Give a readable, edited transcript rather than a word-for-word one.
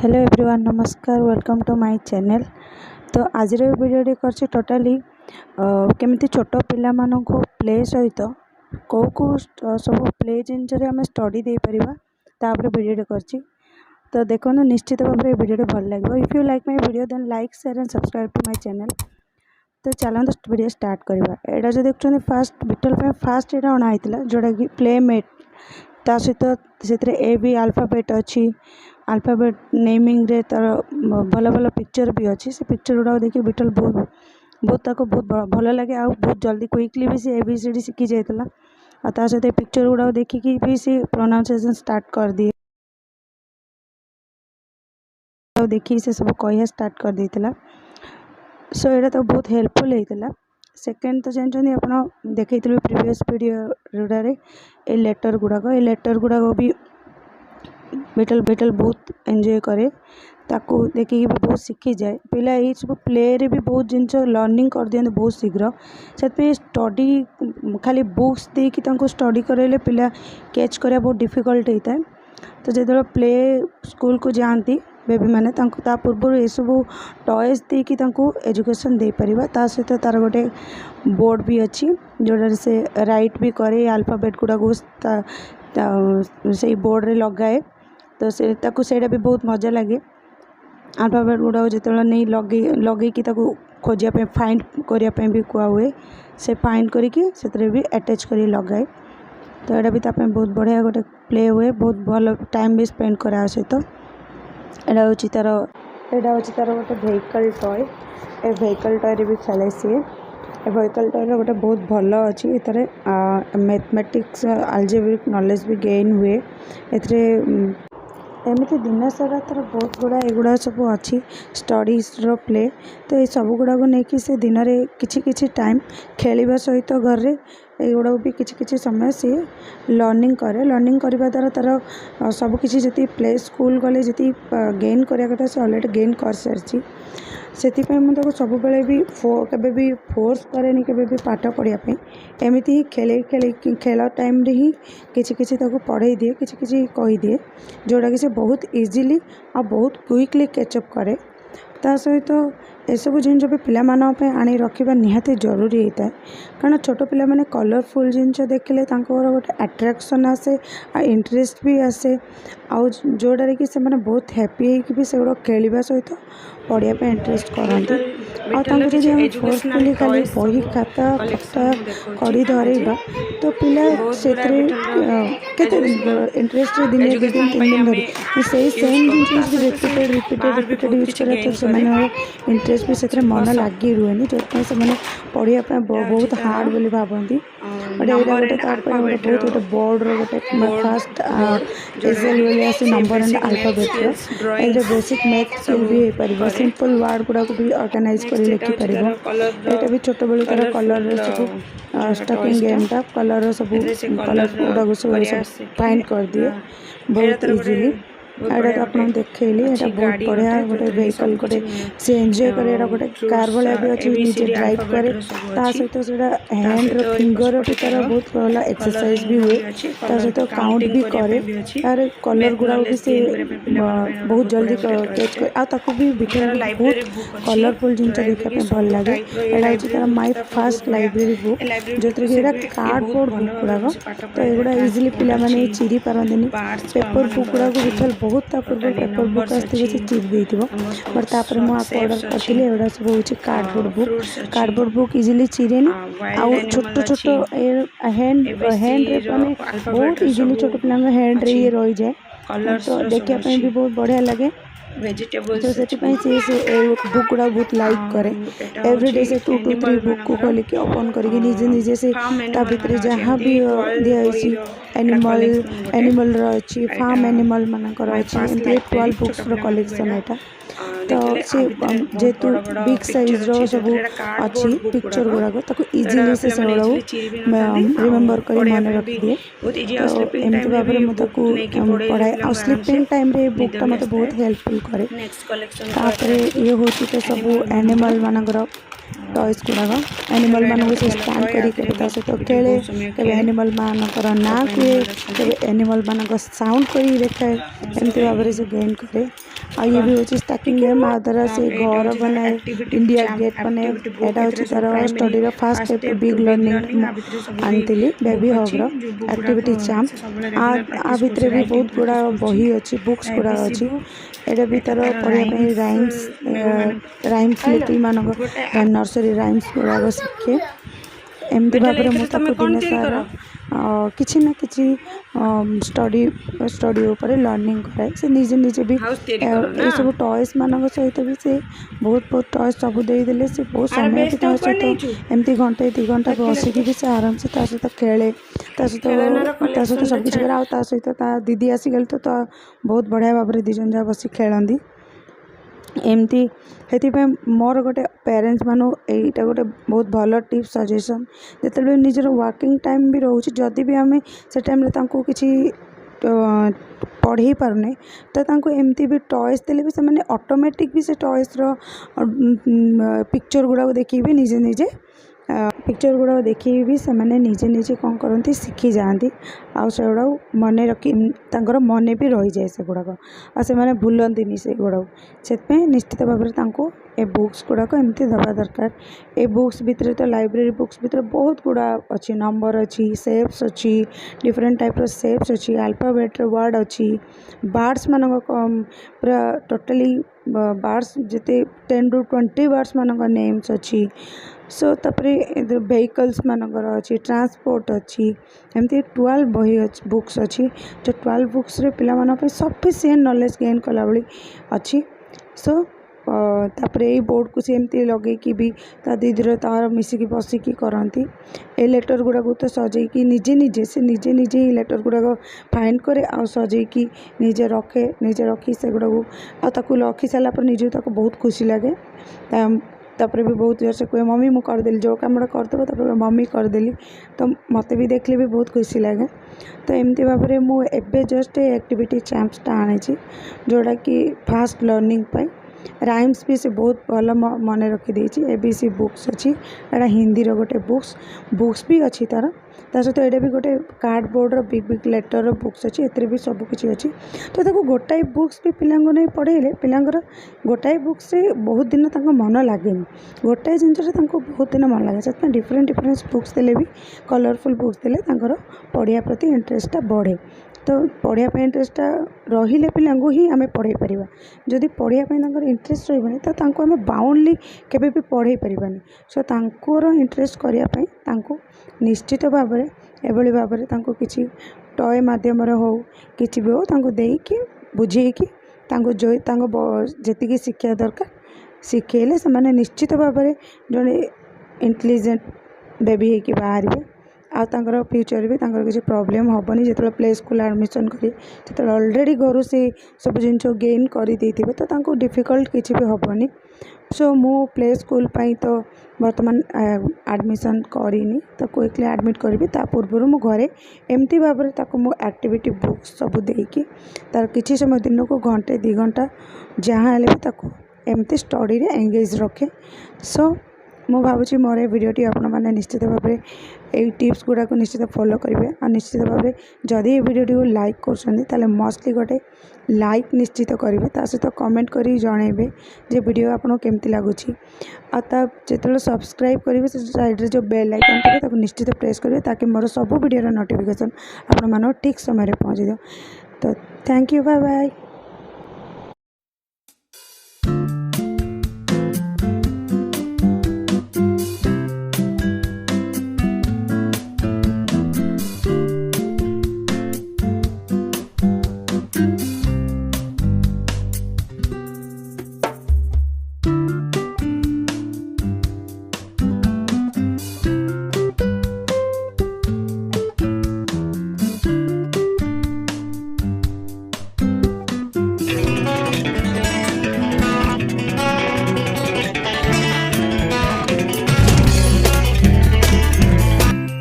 Hello everyone, नमस्कार। Welcome to my channel. तो आज वीडियो कर टोटाली केमिति छोट पिला मानको प्ले सहित कौ कौ सब प्ले जिनसे आम स्टडी दे परिबा तापर वीडियो कर। तो देखो निश्चित भाव में वीडियो भल लगे। If you like my video then like share and subscribe to my channel. तो चलते वीडियो स्टार्ट करवा। एटा जो देखते फास्ट बिटल फास्ट यहाँ अणाई जोटा कि प्लेमेट ता सहित ए बी अल्फाबेट अच्छी अल्फाबेट नेमिंग रे तार भल भल पिक्चर भी अच्छी। से पिक्चर गुड़ा देखिए बिटल बहुत भल लगे। आ बहुत जल्दी क्विकली भी सी ABCD शिखी जाता। आ सहित पिक्चर गुड़ा देखिकी भी सी प्रोनाउंसिएशन स्टार्ट कर दिए। देखिए से सब कह स्टार्ट कर देता। सो यहाँ तो बहुत हेल्पफुल होता। सेकेंड तो जानते आप देखते प्रीवियस वीडियो गुड़े ए लेटर गुड़ाक भी बिटल बहुत एंजॉय करे। ताकू देखिए भी बहुत शिखी जाए। पिला ये सब प्ले रे भी बहुत जिनस लर्निंग कर दिया बहुत शीघ्र। से स्टडी खाली बुक्स देकी स्टडी कराइले पिला कैच करा बहुत डिफिकल्ट होता है। तो जो प्ले स्कूल को जाती बेबी मैंने पूर्व ये सब टॉयज देकी एजुकेशन दे परिबा। ता सहित तार गोटे बोर्ड भी अच्छी जोड़े से राइट भी करे अल्फाबेट गुड़ा को से बोर्ड रे लगाए। तो से सेटा भी बहुत मजा लगे। अल्फाबेट गुड़ा जो नहीं लगे खोजापी फाइंड करने भी कह हुए। से फाइंड करके भी अटैच कर लगाए। तो यहाँ भी ताप बहुत बढ़िया गोटे प्ले हुए। बहुत भल टाइम भी स्पेंड करा सहित। यहाँ हूँ तार गोटे व्हीकल टॉय। ए व्हीकल टॉय भी खेले सी। ए व्हीकल टॉय गोटे बहुत भल अच्छी। ये मैथमेटिक्स अलजेब्रिक नॉलेज भी गेन हुए। एमती दिन सारा तर बहुत गुड़ा एगुड़ा सब अच्छी स्टडीज प्ले। तो ये सब गुड़ा को लेकिन से दिन में किछि टाइम खेलवा सहित घर रे एगुड़ा भी किछि समय सी लर्निंग करे। लर्निंग करने द्वारा तार सबकि जी प्ले स्कूल गले जी गेन करने कथा से अलरेडी गेन कर सारी। से मुझे सब भी केबे फोर्स करे केबे भी पाठ पढ़ापी एमती ही खेल टाइम रे ही किछि पढ़े दिए किछि कही दिए जोड़ा कि से बहुत इजीली आ बहुत क्विकली कैचअप करे। ता सहित एसबू जिन भी पिला आनी रखा निहाती जरूरी होता है। कारण छोट पिला माने कलरफुल जिनस देखिले गोटे अट्रैक्शन आसे आ इंटरेस्ट भी आसे। आउ जोड़े कि से बहुत हैप्पी होगी से गुड़ा खेलवा सहित पढ़ापी इंटरेस्ट करती। आदि फोर्सफुली खाली बही खाता खता कर धरवा तो पिला से इंटरेस्ट दिन 2 दिन 3 दिन धरी से सेम जिन रिपीटेड यूज करे। तो से इंटरेस्ट भी से मन लगी रुए जो से पढ़ापी बहुत हार्ड बोली भावती। गोटे बहुत गोटे बोर्ड रोटे फास्ट एजल आस number and alphabet basic math skill भी हो पार। सिंपल वर्ड गुड़ा भी ऑर्गेनाइज कर लिखिपर। यहाँ भी छोट बेलू तार कलर सब स्टकिंग गेम टा कलर सब कलर गुड़ा सब फाइंड कर दिए बहुत इजीली। यहाँ तो आप देखली यहाँ बहुत बढ़िया गोटे व्हीकल गोटे से एंजॉय करे। गोटे कार भाया भी अच्छी निजे ड्राइव करे। ता सहित से हैंड फिंगर भी तार बहुत भल एक्सरसाइज भी हुए। ता सहित काउंट भी करे। तार कलर गुड़ा भी से बहुत जल्दी कैच कर आ भी बहुत कलरफुल जिन देखापी भल लगे। यहाँ हूँ तार माय फर्स्ट लाइब्रेरी बुक जो कि कार्डबोर्ड बुक गुड़ाक। तो युवा इजिली पिला चिरी पारती। पेपर बुक गुड़ा विठल बहुत पूर्व पेपर बुक आसती से चिरी देती। बट तापर मुझे ऑर्डर करी एगुड़ा सब हूँ कार्डबोर्ड बुक इजिली चिरेनि। आउ छोट छोट हैंड माने बहुत इजिली छोट पिला हैंड रे ये रही जाए। तो देखापी भी बहुत बढ़िया लगे। तो से बुक गुड़ा बहुत लाइक करे। एवरीडे से 2 to 3 बुक को खोलिक ओपन करके निजे निजे से भितर जहाँ भी दिखाई एनिमल रही फार्म एनिमल मानकर अच्छी 12 बुक्स कलेक्शन यहाँ। तो से जेहेतु बिग साइज रो सब अच्छी पिक्चर गुड़ाक इजिली से रिमेम्बर कर मन रखी दिए। तो एमती भाव में मुझे पढ़ाए आ स्लीपिंग टाइम रे बुकटा मत बहुत हेल्पफुल करे। ये हूँ तो सब एनिमल मानकर टॉयज गुड़ाक एनिमल मान से स्टैंड कर सहित खेले। कभी एनिमल मानकर ना कहे कभी एनिमल मान साउंड कर देखाए। एमती भाव से गेन करे। आ ये भी होची स्टैकिंग गेम आ द्वारा से घर बनाए इंडिया गेट बनाए एटा होची तार स्टडी रो first step to big learning आनतिली बेबी हब रो एक्टिविटी चैम्प आ भितर भी बहुत गुड़ा बही अच्छी बुक्स गुड़ा अच्छी एटा भी तार पढ़िया ପାଇଁ राइम्स लिटिल मानक नर्सरी राइम्स गुड़ा शिखे एमती भाव में मुझे दिन सारा किसी ना किसी स्टडी उपर लर्निंग कराए से निजे निजे भी ये सब टॉयस मान सहित भी से बहुत बहुत टॉयस सब देदेले से बहुत समय भी सहित एमती घंटे 2 घंटा बसिकी भी से आराम से सहित खेले सहित सब किसी करे सहित दीदी आसीगले तो बहुत बढ़िया भाव में 2 जन जहाँ बस खेलती एमती से मोर गोटे पेरेंट्स मानू यहीटा गोटे बहुत भल टिप्स सजेसन जिते निजर वर्किंग टाइम भी रोचे जदि भी आम से टाइम किसी पढ़े पारने तो एमती भी टॉयस देले भी से ऑटोमेटिक भी से टॉयस रो पिक्चर गुड़ा देखिए भी निजे निजे पिक्चर गुड़ा देखिए भी से निजे निजे कौन करती शिखी जाती आउड़ा मन रखी मन भी रही जाए से गुड़ाक आने भूलती से गुड़ा से निश्चित भाव में ए बुक्स गुड़ाक एमती दबा दरकार ए बुक्स भितर तो लाइब्रेरी बुक्स भितर बहुत गुड़ा अच्छी नंबर अच्छी शेप्स अच्छी डिफरेंट टाइप रो शेप्स अच्छी अल्फाबेट वर्ड अच्छी बार्ड्स मान पूरा टोटली बार्ड्स जिते 10 to 20 बार्ड्स मान नेम्स अच्छी सो तापरे व्हीकल्स मानकर अच्छी ट्रांसपोर्ट अच्छी एमती 12 बही बुक्स अच्छी जो 12 बुक्स रे पिला माना पे सफिशिएंट नॉलेज गेन कला भली अच्छी सो तापरे ये बोर्ड को सी एमती लगे कि भी ता दीदी तार मिसिकी बसिकी करती ए लेटर गुड़ाक तो सजेकी निजे निजे से निजे निजे ही लेटर गुड़ाक फाइंड करे आ सजेकी निजे रखे निजे रखी से गुड़ाक आखु रखी सारापर निजे बहुत खुशी लगे तापर भी बहुत जोर से कहे मम्मी मुझे करदेली जो कम करदेव तापर मम्मी करदेली तो मत भी देखले भी बहुत खुशी लगे तो एमती भाव में मुझे जस्ट एक्टिविटी चैम्प्सटा आनी जोड़ा कि फास्ट लर्निंग पाई राइम्स भी से बहुत भल मन रखी एबीसी बुक्स अच्छी एटा हिंदी रो गोटे बुक्स भी अच्छी तार सहित ये भी गोटे cardboard big big letter books अच्छी ए भी सबकि अच्छी तो ताको गोटाए बुक्स भी पिला नहीं पढ़ेले पिलांकर गोटाए बुक्स से बहुत दिन तक मन लगे गोटाए जिनस बहुत दिन मन लगे से डिफरेंट डिफरेंट बुक्स देले भी कलरफुल बुक्स देले पढ़िया प्रति इंटरेस्टा बढ़े तो पढ़ापी इंटरेस्टा रहिले पिलांगु ही आम पढ़े पारिबा जदि पढ़ापी इंटरेस्ट रही तो आम बाउंडली केबे भी पढ़े पारिबानी सो तांकर इंटरेस्ट करने निश्चित भाव में एभली भाव में किसी टॉय माध्यम हो किसी भी हो देकी बुझेकी जो जी शिक्षा दरकार शिखेले से निश्चित भाव में जड़े इंटेलिजेंट बेबी होकर बाहर आ फ्यूचर भी किसी प्रॉब्लम हेनी जो प्ले स्कूल एडमिशन करें ऑलरेडी घर से सब जिन गेन कर तो डिफिकल्ट किसी भी हेनी सो मु प्ले स्कूल पाई तो बर्तमान एडमिशन करनी तो क्विकली एडमिट करी ता पूर्व मु घरे एमती भाव में मु एक्टिविटी बुक्स सब देकी तार किसी समय दिन को घंटे 2 घंटा जहाँ एमती स्टडी रे एंगेज रखे सो मु भावुँ मोर ए वीडियोटी आपण मैंने निश्चित भाव में यही टिप्स गुड़ाक निश्चित फॉलो करेंगे और निश्चित भाव में जदि ये वीडियोटी को लाइक कर मस्टली गोटे लाइक निश्चित करेंगे सहित कमेंट कर जनइबे जे वीडियो आपको केमती लगुच जो सब्सक्राइब करेंगे से साइड जो बेल आइकन थे निश्चित प्रेस करेंगे ताकि मोर सब वीडियो नोटिफिकेशन आपण ठीक समय पहुँची दो तो थैंक यू बाय बाय।